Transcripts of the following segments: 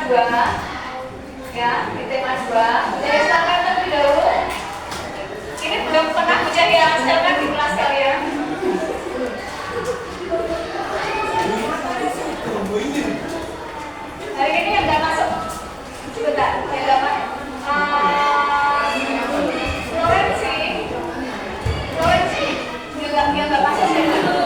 2, ya, di tema 2. Jadi silakan terlebih dahulu. Ini belum pernah ujian yang silakan di kelas kalian. Hari ini yang nggak masuk, sebentar, yang nggak masuk. Florensi, yang nggak masuk siapa?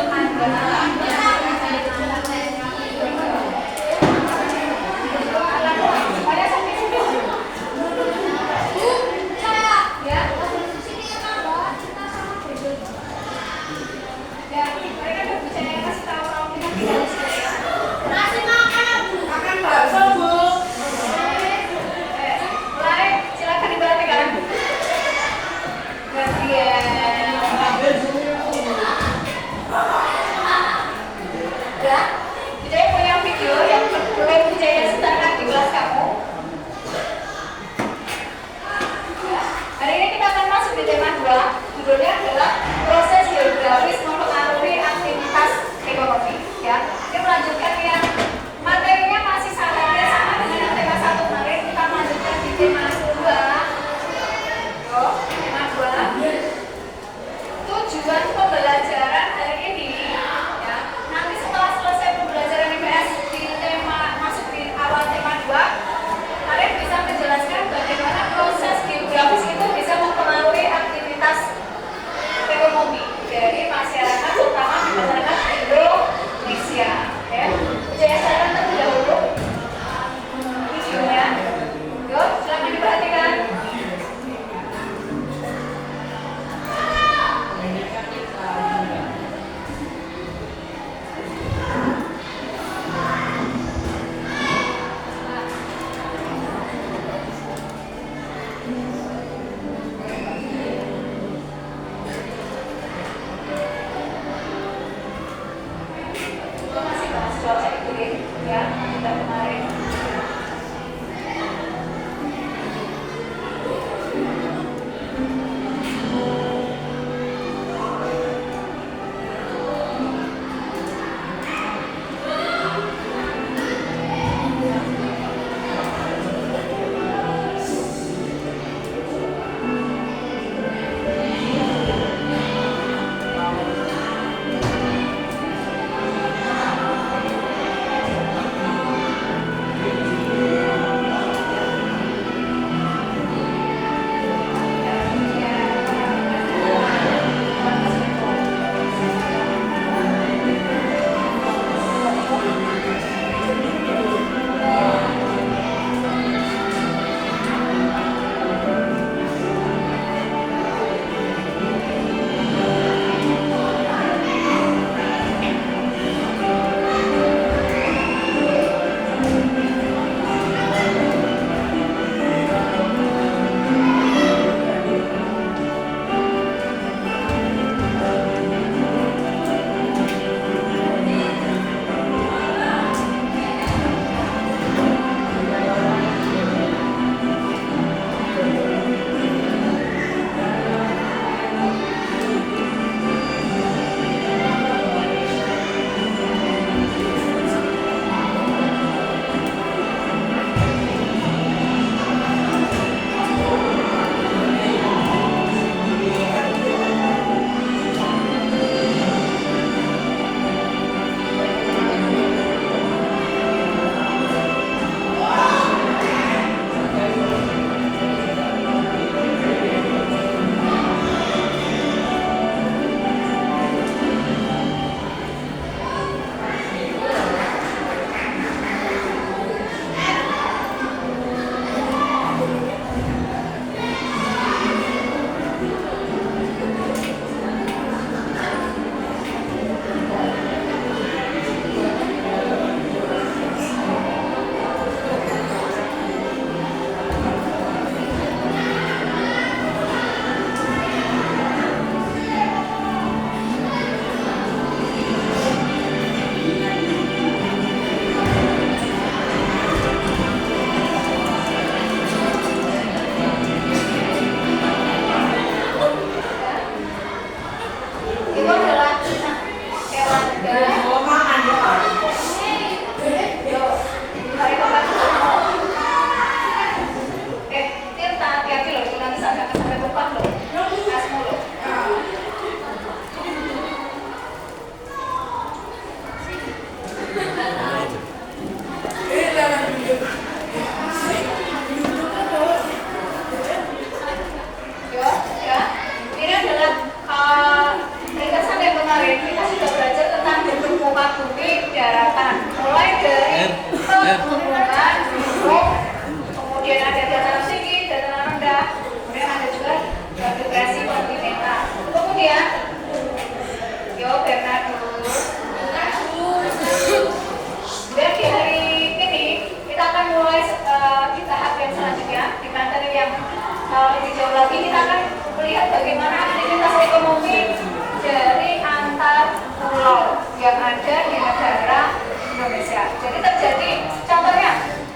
ada di negara Indonesia. Jadi terjadi, contohnya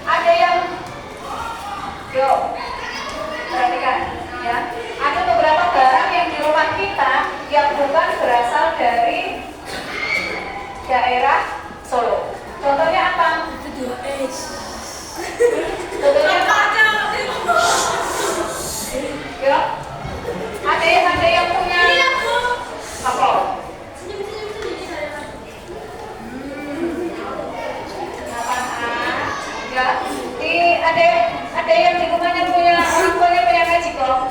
ada yang, yuk perhatikan ya, ada beberapa barang yang di rumah kita yang bukan berasal dari daerah Solo. Contohnya apa? Contohnya apa? Ya, ada yang punya apa? Ya, ada yang di rumahnya punya orang tuanya punya magicom.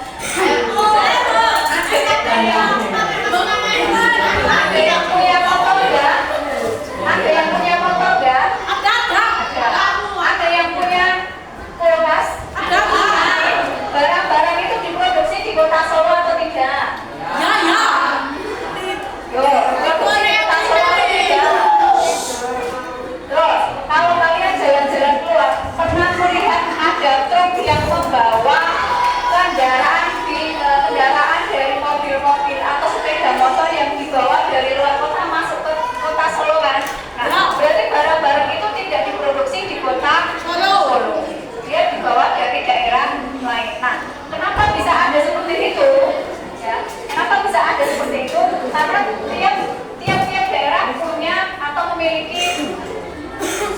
Ada yang punya motor enggak? Ada yang punya motor enggak? Ada yang punya kulkas? Barang-barang itu diproduksi di kota Solo atau tidak? Yo, produksi di kota Solo atau tidak? Terus, kalau kalian jalan-jalan keluar, pernah melihat ada truk yang membawa kendaraan dari mobil-mobil atau sepeda motor yang dibawa dari luar kota masuk ke kota Solo kan? Nah, berarti barang-barang itu tidak diproduksi di kota Solo. Dia dibawa dari daerah lain. Nah, kenapa bisa ada seperti itu? Ya, kenapa bisa ada seperti itu? Karena tiap daerah punya atau memiliki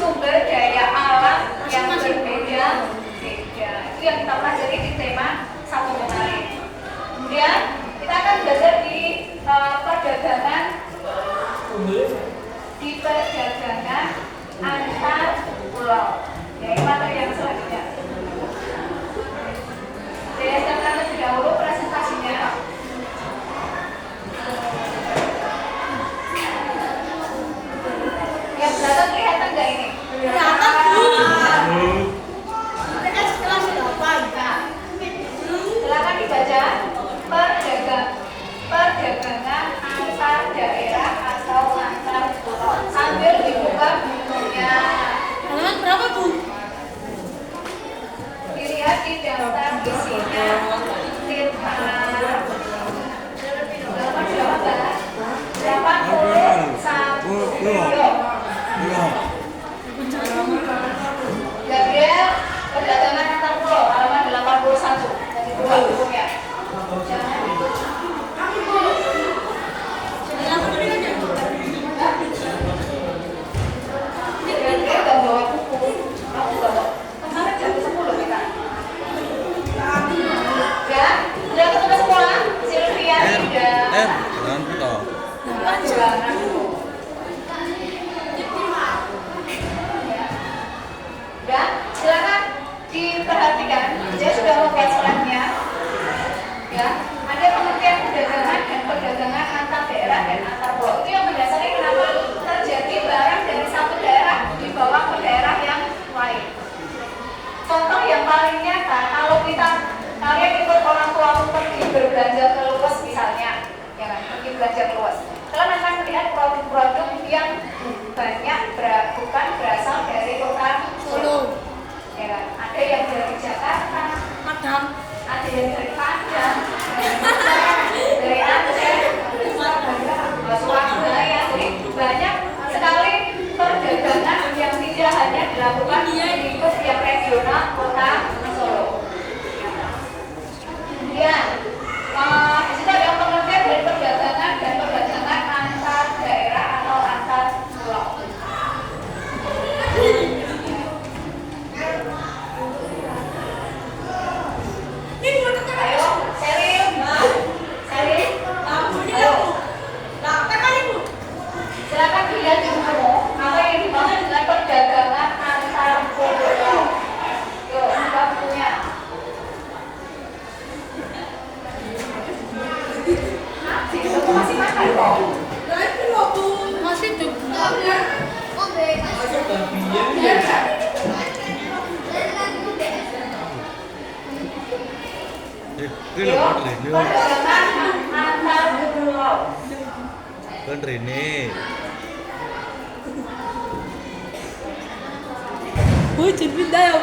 sumber daya alam yang berbeda-beda. Itu yang kita pelajari di tema satu menari. Kemudian kita akan belajar di perdagangan antar pulau. Jadi materi yang selanjutnya. Saya akan terlebih dahulu presentasinya. Yang belakang kelihatan nggak ini? Kelihatan, Bu. Silakan dibaca. Perdagangan antar daerah atau antar pulau. Sambil dibuka bukunya. Halaman berapa, Bu? Dilihat di daftar isinya. Halaman berapa? 81. Gabriel, perdagangan antar pulau, halaman 81. Dari buka bukunya. Gabriel gak bawa buku. Aku bawa. Kemarin jam 10 kita. Ya, udah ketemu semua? Sylvia, Ida. Jangan putar. Jangan dulu. Ya, silakan diperhatikan. Saya sudah membuat slide-nya. Ya, ada pengertian perdagangan dan perdagangan antar daerah dan antar pulau. Itu yang mendasari kenapa terjadi barang dari satu daerah dibawa ke daerah yang lain. Contoh yang paling nyata, kalau kalian ikut orang tua pergi berbelanja ke Luwes misalnya, ya kan, pergi belanja ke Luwes. Kalian akan melihat produk-produk yang banyak bukan berasal dari kota Solo. Ya kan? Ada yang dari Jakarta, ada yang dari Padang, dari Aceh, Surabaya. Jadi banyak sekali perdagangan yang tidak hanya dilakukan di lingkup yang regional kota Solo. Kemudian di situ ada pengertian dari perdagangan dan perdagangan antar daerah atau antar pulau. Ayo, Selin. Ayo. Silakan dilihat di buku apa yang dimaksud dengan perdagangan antar pulau. Yuk, buka bukunya. Kamu masih makan kok? Masih juga. Ini loh, Perdagangan antar pulau. kan Rene. Jadi dah.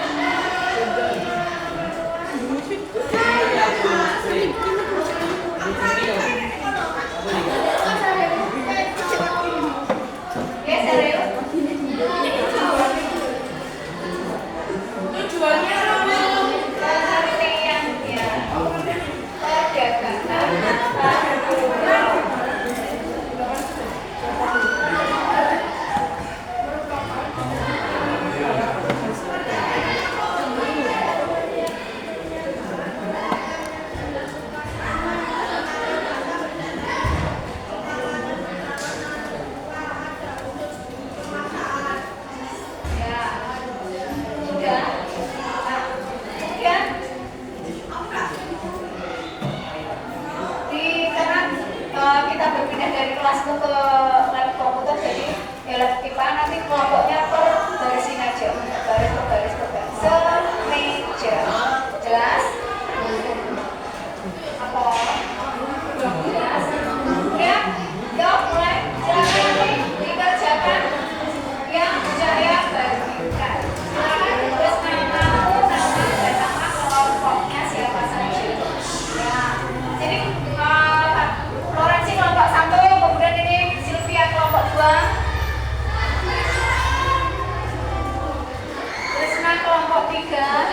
kan?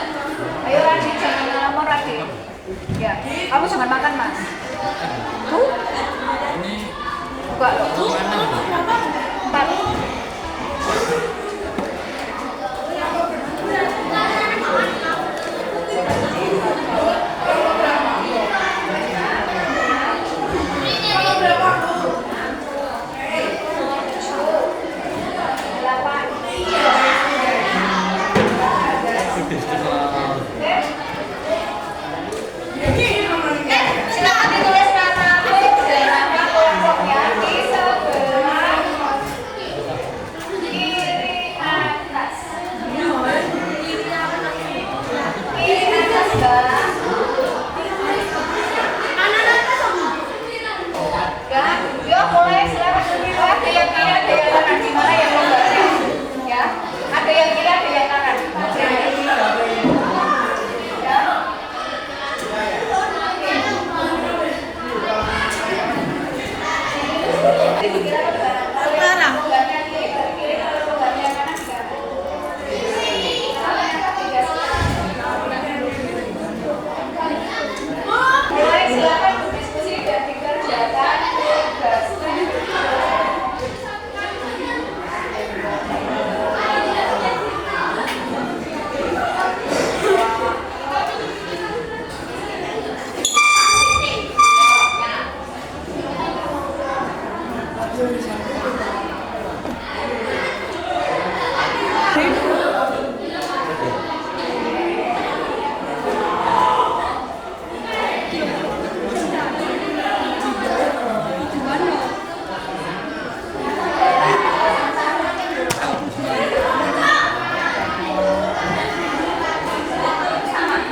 Ayo Radit, jangan ngelamun Radit. Ya, kamu jangan makan mas. Tuh, buka loh. Empat. Silakan ditulis nama dan nama kelompoknya di sebelah kiri atas. Kiri atas bang. Ya, yuk mulai silakan. Oh, ada yang kiri, ada yang kanan. Gimana yang lombarnya? Ya, ada yang kiri, ada yang kanan. Ya. Sekarang. Mulai silakan berdiskusi dan dikerjakan tugasnya.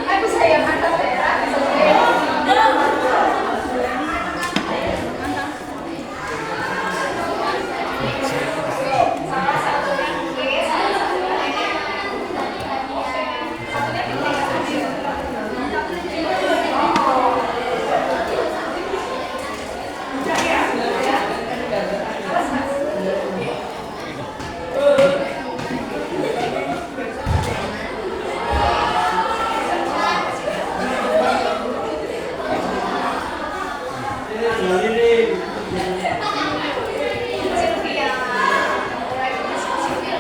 Aku sayang atas daerah. Salah satu ini, salah satu ini. Sylvia, mulai berdiskusinya.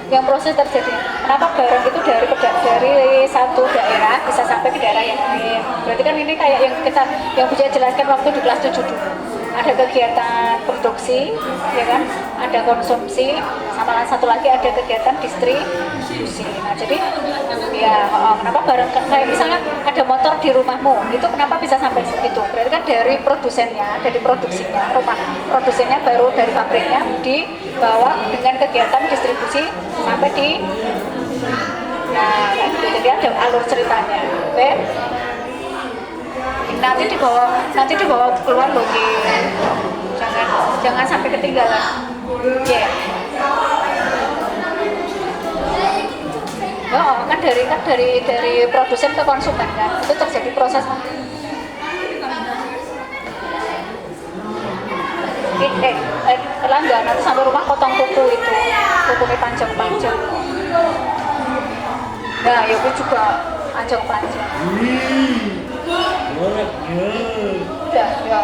yang proses terjadi. Kenapa barang itu dari satu daerah bisa sampai ke daerah yang lain? Berarti kan ini kayak yang bisa jelaskan waktu di kelas 7 dulu. Ada kegiatan produksi, ya kan? Ada konsumsi, sama satu lagi ada kegiatan distribusi. Nah, jadi ya kenapa barang kayak misalnya ada motor di rumahmu, itu kenapa bisa sampai segitu? Berarti kan dari produsennya, dari produksinya, produsennya baru dari pabriknya dibawa dengan kegiatan distribusi sampai di kayak gitu. Jadi ada alur ceritanya. Oke. Nanti dibawa keluar loh, jangan sampai ketinggalan. Yeah. Oh, kan dari produsen ke konsumen kan, itu terjadi proses. Langgan nanti sampai rumah potong kuku itu, kukunya panjang-panjang. Nah, ya gue juga panjang-panjang. Udah, ya.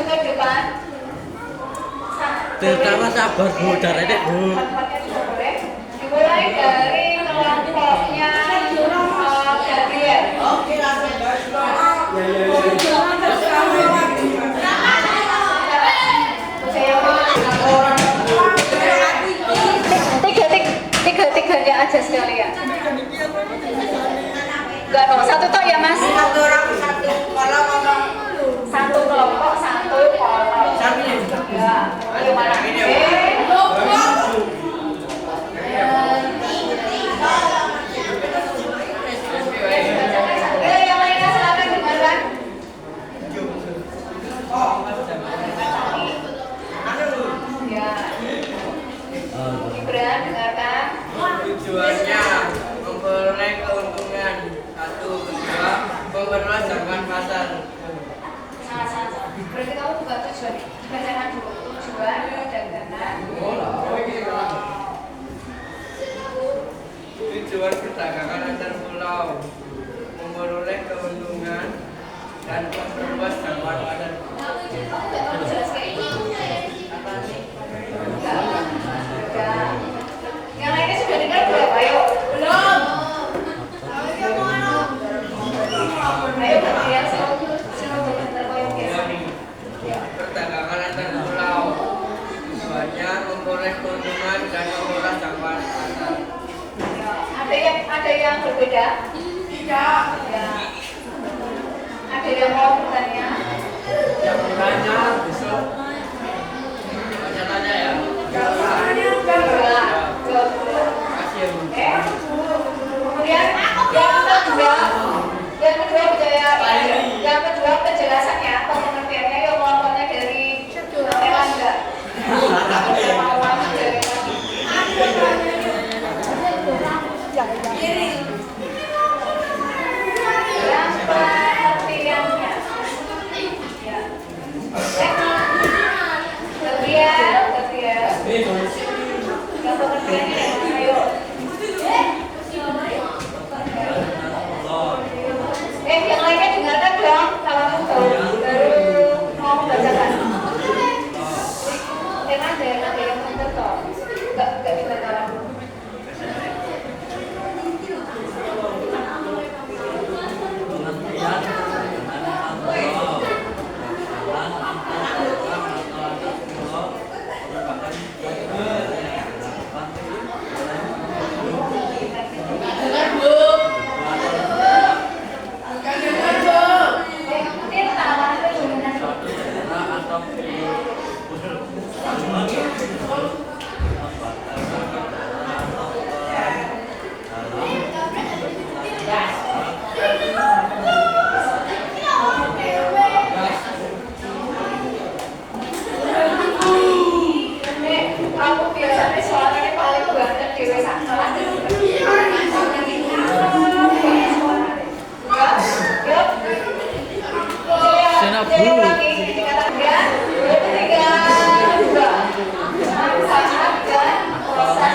ke depan. Terutama sabar Bu, caranya Bu. Tempatnya juga boleh. Dimulai dari kelompoknya Gabriel. Tiga-tiganya aja sekalian. Enggak no, satu toh ya Mas? Satu kelompok, satu kolom. Ya, ayo mana? Yang lainnya silakan dengarkan. Ya. Gibran dengarkan. Tujuannya memperoleh keuntungan. Satu, kedua, memperluas jangkauan pasar. Berarti kamu bukan tujuan, bacakan dulu. Tujuan perdagangan. Tujuan perdagangan antar pulau, memperoleh keuntungan dan memperluas jangkauan pasar. Kamu nggak tahu jelas kayak ini. Enggak. Yang lainnya sudah dengar belum? Ayo. Belum. Ayo kalian semua bentar koyong biasa. Perdagangan antar pulau, tujuannya memperoleh keuntungan dan memperluas jangkauan pasar. Ada yang berbeda? Tidak. Ya. Ada yang mau bertanya? Yang bertanya besok tanya ya. Kasih ya Bu. Kemudian yang kedua penjelasannya atau pengertiannya yang kelompoknya dari Erlangga. Yang pengertiannya. Gabriel. Yang pengertiannya ayo. Yang lainnya dengarkan dong, kalau baru mau membacakan. Ada yang pintar toh, nggak dibacakan. Aku biasanya soalnya paling banget di salah. Sena Bu. Ketiga, dua, manfaat dan proses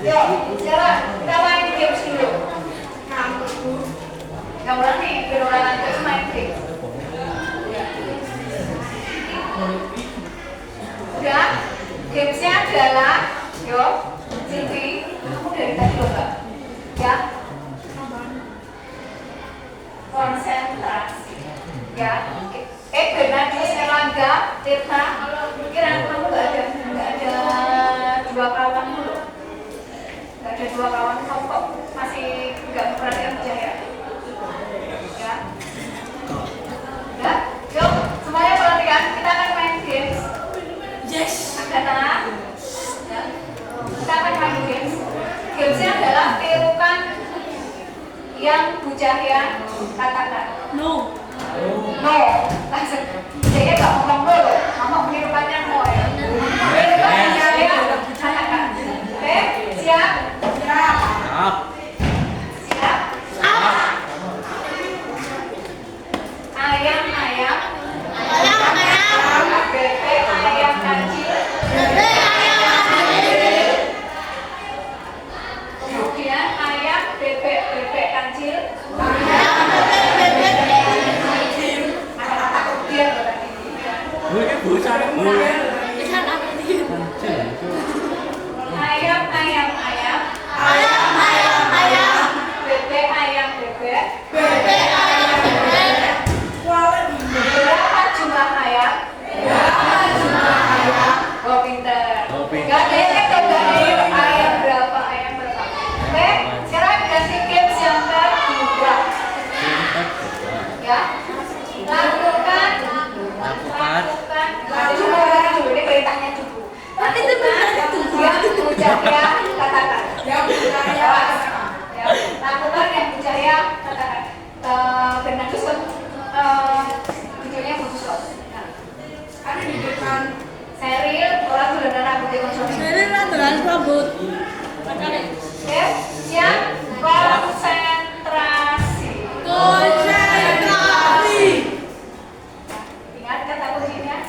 Yuk, sekarang kita main games dulu. Gak boleh nih, biar orang lanjut main games. Udah, gamesnya adalah, yuk, Silvi, kamu dari tadi loh Mbak, ya, konsentrasi, ya, Genadius Erlangga, Tirta, kira kamu nggak ada dua kawan dulu, nggak ada dua kawan kamu kok masih nggak memperhatikan Jaya, ya, ya, yuk, semuanya perhatikan, kita akan main games. Yes. Agak tenang. Ya. Kita akan main games. Gamesnya adalah tirukan yang Bu Cahya katakan. No. No. Langsung. Saya nggak ngomong dulu. Ngomong tirukannya no ya. Tirukan Bu Cahya katakan. Oke, siap? Siap. Maaf. Siap. Ayam. Bebek ayam kancil. Kemudian ayam bebek kancil. Kata-kata kemudian berarti. Bu, ini bocah nih, Bu. Bisa apa sih? Ayam. Bebek ayam bebek. Berapa jumlah ayam? Oh pinter. Oh, pinter. Gak ada kembali ayam berapa. Oke, sekarang ganti games yang kedua. Ya, lakukan. Dulu ini perintahnya dulu. Yang Bu Cahya katakan. Ya, lakukan yang Bu Cahya katakan. Bernardus videonya bagus kok. Nah, ada di depan Seril, orang benar rambutnya konsolnya. Saya adalah rambut. Oke, siap, konsentrasi. Konsentrasi. Ingat kata kuncinya,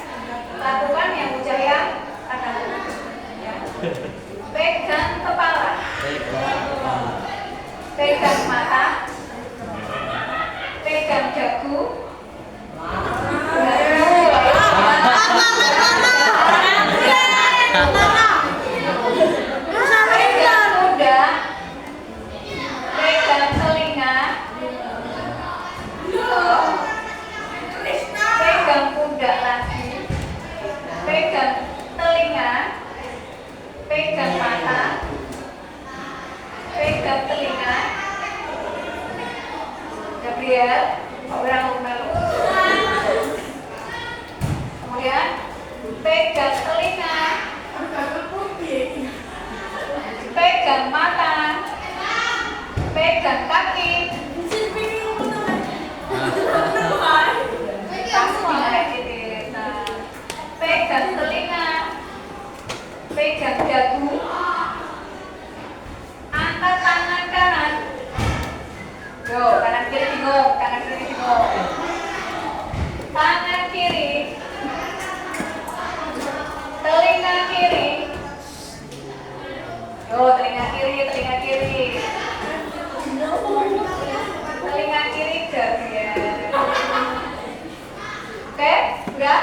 lakukan yang Bu Cahya katakan. Ya. Pegang kepala, pegang mata, pegang dagu, pegang kuda, pegang telinga, pegang kuda lagi, pegang telinga, pegang mata, pegang telinga. Gabriel, orang melu. Kemudian pegang telinga, pegang mata, pegang kaki. Pegang telinga, pegang dagu, angkat tangan kanan. Yo, kanan kiri bingung. Tangan kiri, telinga kiri. Yo, telinga kiri. Telinga kiri Gabriel. Oke, udah?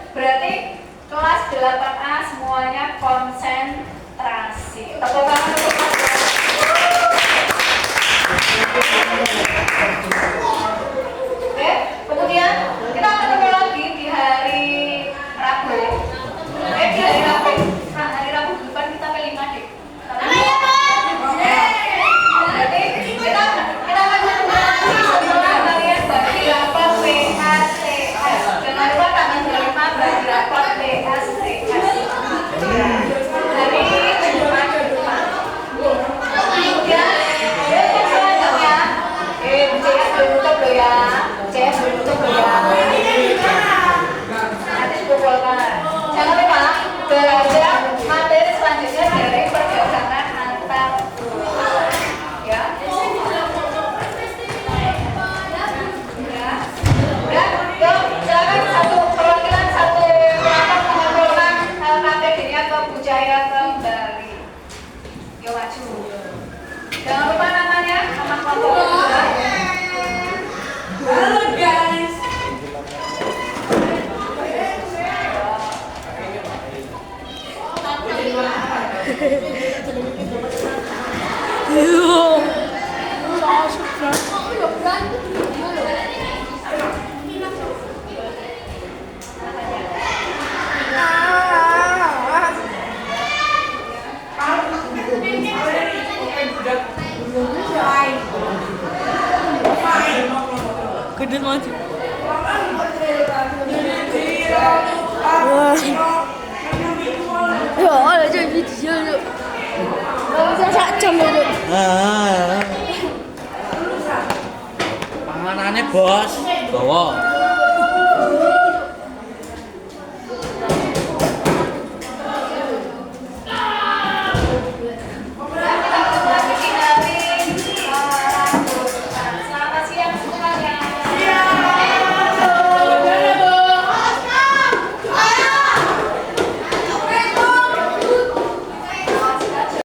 Berarti kelas 8A semuanya konsen maju. Wah. Ya, ada video yuk. Gak usah sak jam itu. Panganannya bos. Bawa.